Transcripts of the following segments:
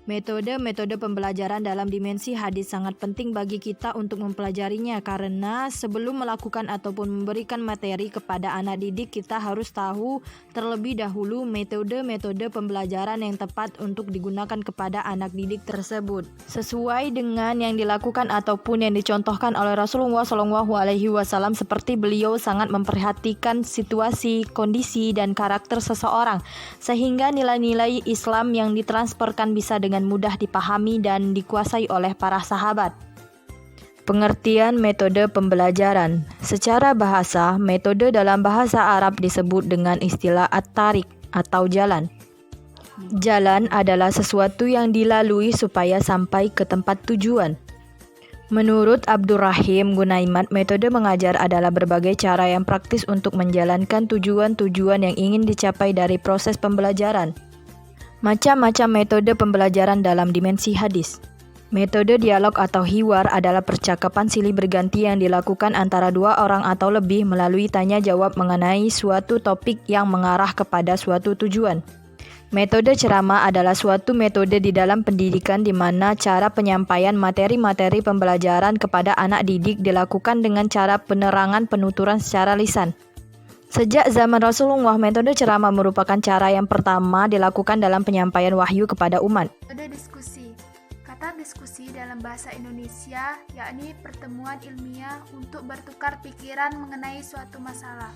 Metode-metode pembelajaran dalam dimensi hadis sangat penting bagi kita untuk mempelajarinya karena sebelum melakukan ataupun memberikan materi kepada anak didik, kita harus tahu terlebih dahulu metode-metode pembelajaran yang tepat untuk digunakan kepada anak didik tersebut. Sesuai dengan yang dilakukan ataupun yang dicontohkan oleh Rasulullah SAW, seperti beliau sangat memperhatikan situasi, kondisi, dan karakter seseorang sehingga nilai-nilai Islam yang ditransferkan bisa dengan mudah dipahami dan dikuasai oleh para sahabat. Pengertian metode pembelajaran. Secara bahasa, metode dalam bahasa Arab disebut dengan istilah at-tariq atau jalan. Jalan adalah sesuatu yang dilalui supaya sampai ke tempat tujuan. Menurut Abdurrahim Gunaimat, metode mengajar adalah berbagai cara yang praktis untuk menjalankan tujuan-tujuan yang ingin dicapai dari proses pembelajaran. Macam-macam metode pembelajaran dalam dimensi hadis. Metode dialog atau hiwar adalah percakapan silih berganti yang dilakukan antara dua orang atau lebih melalui tanya jawab mengenai suatu topik yang mengarah kepada suatu tujuan. Metode ceramah adalah suatu metode di dalam pendidikan di mana cara penyampaian materi-materi pembelajaran kepada anak didik dilakukan dengan cara penerangan penuturan secara lisan. Sejak zaman Rasulullah, metode ceramah merupakan cara yang pertama dilakukan dalam penyampaian wahyu kepada umat. Metode diskusi. Kata diskusi dalam bahasa Indonesia yakni pertemuan ilmiah untuk bertukar pikiran mengenai suatu masalah.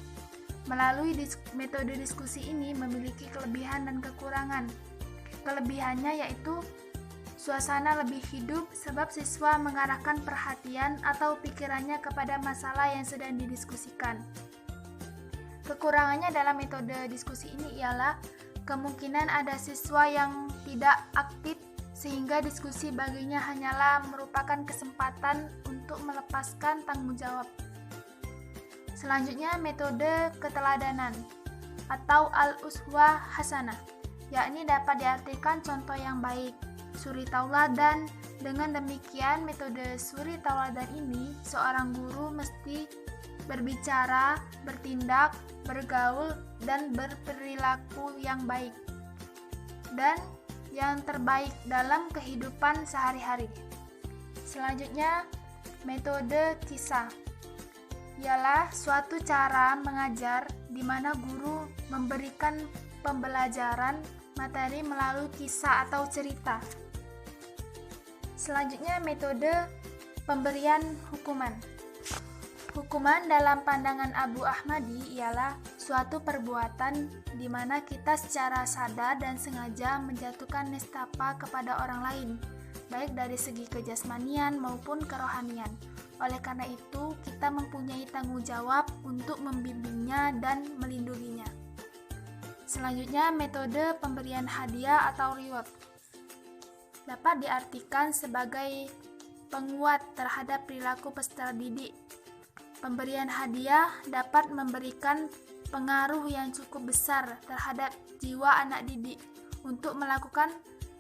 Melalui metode diskusi ini memiliki kelebihan dan kekurangan. Kelebihannya yaitu suasana lebih hidup sebab siswa mengarahkan perhatian atau pikirannya kepada masalah yang sedang didiskusikan. Kekurangannya dalam metode diskusi ini ialah kemungkinan ada siswa yang tidak aktif sehingga diskusi baginya hanyalah merupakan kesempatan untuk melepaskan tanggung jawab. Selanjutnya metode keteladanan atau al-uswah hasanah, yakni dapat diartikan contoh yang baik, suri tauladan. Dengan demikian metode suri tauladan ini seorang guru mesti berbicara, bertindak, bergaul, dan berperilaku yang baik dan yang terbaik dalam kehidupan sehari-hari. Selanjutnya, metode kisah ialah suatu cara mengajar di mana guru memberikan pembelajaran materi melalui kisah atau cerita. Selanjutnya, metode pemberian hukuman. Hukuman dalam pandangan Abu Ahmadi ialah suatu perbuatan di mana kita secara sadar dan sengaja menjatuhkan nestapa kepada orang lain, baik dari segi kejasmanian maupun kerohanian. Oleh karena itu, kita mempunyai tanggung jawab untuk membimbingnya dan melindunginya. Selanjutnya, metode pemberian hadiah atau reward dapat diartikan sebagai penguat terhadap perilaku peserta didik. Pemberian hadiah dapat memberikan pengaruh yang cukup besar terhadap jiwa anak didik untuk melakukan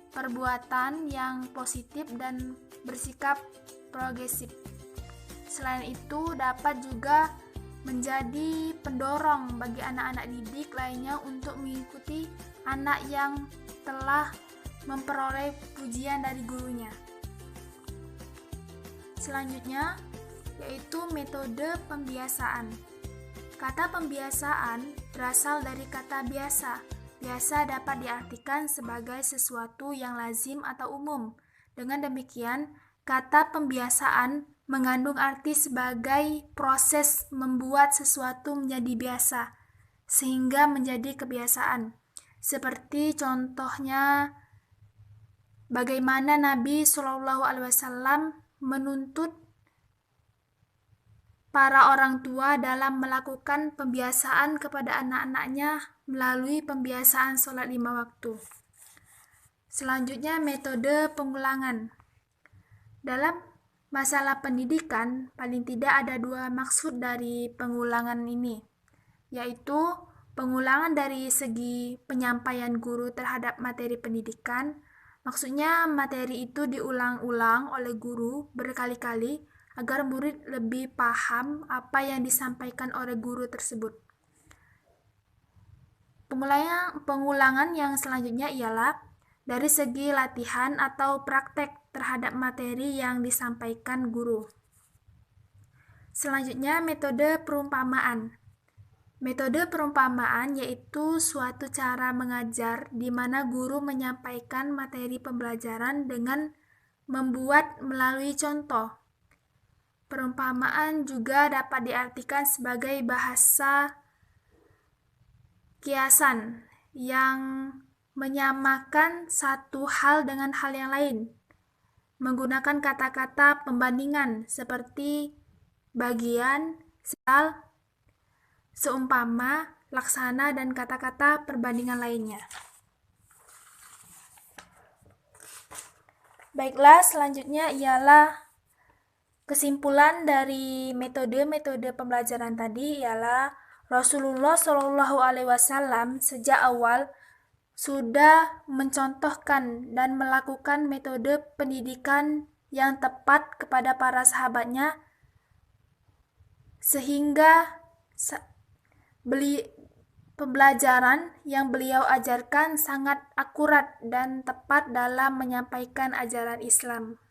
perbuatan yang positif dan bersikap progresif. Selain itu, dapat juga menjadi pendorong bagi anak-anak didik lainnya untuk mengikuti anak yang telah memperoleh pujian dari gurunya. Selanjutnya, yaitu metode pembiasaan. Kata pembiasaan berasal dari kata biasa. Biasa dapat diartikan sebagai sesuatu yang lazim atau umum. Dengan demikian, kata pembiasaan mengandung arti sebagai proses membuat sesuatu menjadi biasa, sehingga menjadi kebiasaan. Seperti contohnya, bagaimana Nabi SAW menuntut para orang tua dalam melakukan pembiasaan kepada anak-anaknya melalui pembiasaan sholat 5 waktu. Selanjutnya, metode pengulangan. Dalam masalah pendidikan, paling tidak ada 2 maksud dari pengulangan ini, yaitu pengulangan dari segi penyampaian guru terhadap materi pendidikan. Maksudnya materi itu diulang-ulang oleh guru berkali-kali agar murid lebih paham apa yang disampaikan oleh guru tersebut. Pengulangan yang selanjutnya ialah dari segi latihan atau praktek terhadap materi yang disampaikan guru. Selanjutnya, metode perumpamaan. Metode perumpamaan yaitu suatu cara mengajar di mana guru menyampaikan materi pembelajaran dengan membuat melalui contoh. Perumpamaan juga dapat diartikan sebagai bahasa kiasan yang menyamakan satu hal dengan hal yang lain, menggunakan kata-kata pembandingan seperti bagian, misal, seumpama, laksana, dan kata-kata perbandingan lainnya. Baiklah, selanjutnya ialah kesimpulan dari metode-metode pembelajaran tadi ialah Rasulullah Shallallahu Alaihi Wasallam sejak awal sudah mencontohkan dan melakukan metode pendidikan yang tepat kepada para sahabatnya, sehingga pembelajaran yang beliau ajarkan sangat akurat dan tepat dalam menyampaikan ajaran Islam.